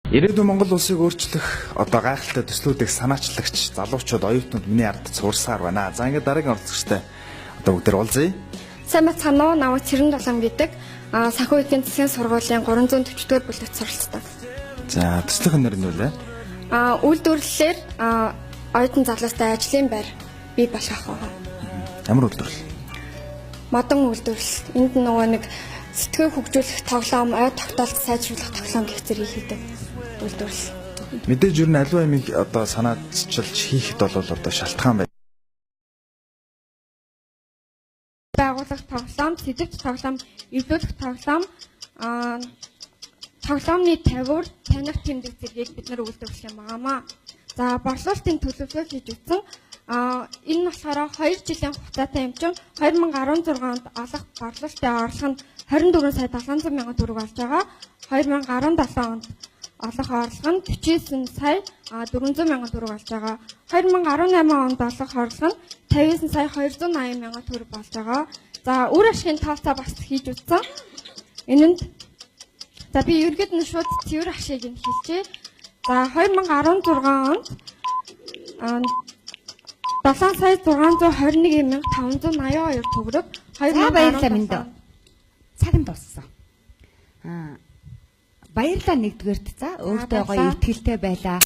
Ирээдүйн Монгол улсыг өөрчлөх одоо гайхалтай төслүүдийг санаачлагч залуучууд оюутнууд миний ард суурсаар байна. За ингээд дараагийн оролцогчтой одоо бүгд уулзъя. Сайн бацхан уу, намайг Цэрэн гэдэг санхүү эдийн засгийн сургуулийн 340-р бүлэгт суралцдаг. За төслийн нэр нь юу вэ? Үйлдвэрлэлээр оюутан залуустай ажлын байр бий болгох аа. Ямар үйлдвэрлэл? Модон үйлдвэрлэл. Энд нөгөө нэг сэтгэл хөгжүүлэх тоглоом, ой тогтоолт сайжруулах тоглоом гэх зэрэг хийдэг үйлдвэрлэл. Мэдээж юу н аливаа ямиг одоо санаачилж хийхэд бол одоо шалтгаан байна. Байгуулах тоглоом, сэдвт тоглоом, эвлүүлэх тоглоом, тоглоомны тавиур, таних тэмдэг зэргийг бид нар үйлдвэрлэх юм байнамаа. За борлуулалтын төлөвлөгөө хийж үзсэн. Энэ нь болохоор 2 жилийн хугацаатай юм чинь 2016 онд олох борлуулалтын орлого нь 24 сая 700 мянган төгрөг болж байгаа. 2017 онд олох орлого нь 49 сая 400 мянган төгрөг болж байгаа. 2018 онд олох орлого нь 59 сая 280 мянган төгрөг болж байгаа. За үр ашигын тооцоо бас хийж үзсэн. Энэнд за би ерөөд нь шууд цэвэр ашиг нь хэлчихье. За 2016 онд 7 сая 621 мянга 582 төгрөг. Баярлалаа минь дөө. Цаг нь дууссан. Баярлалаа нэгдүгээрт за өөртөө гоё ихтгэлтэй байлаа.